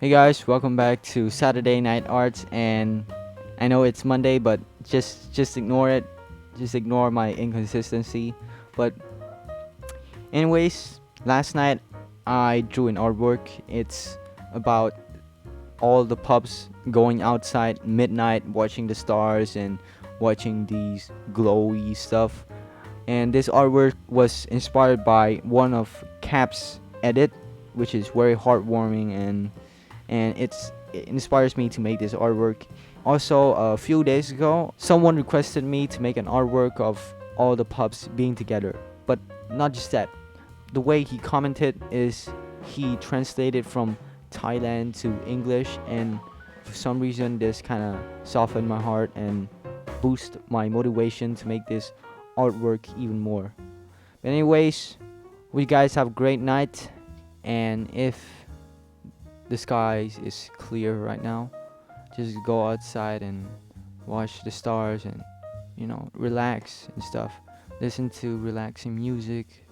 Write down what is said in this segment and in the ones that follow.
Hey guys, welcome back to Saturday Night Arts. And I know it's Monday, but just ignore it. Just ignore my inconsistency. But anyways, last night I drew an artwork. It's about all the pups going outside midnight, watching the stars and watching these glowy stuff. And this artwork was inspired by one of Cap's edit, which is very heartwarming, and it inspires me to make this artwork. Also, a few days ago, someone requested me to make an artwork of all the pups being together. But not just that. The way he commented is he translated from Thailand to English, and for some reason, this kind of softened my heart and boost my motivation to make this artwork even more. But anyways, we guys have a great night, and if the sky is clear right now, just go outside and watch the stars and relax and stuff. Listen to relaxing music,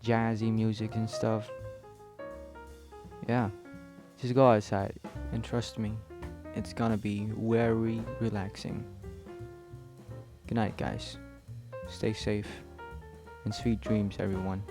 jazzy music and stuff. Yeah, just go outside and trust me, it's gonna be very relaxing. Good night, guys. Stay safe and sweet dreams, everyone.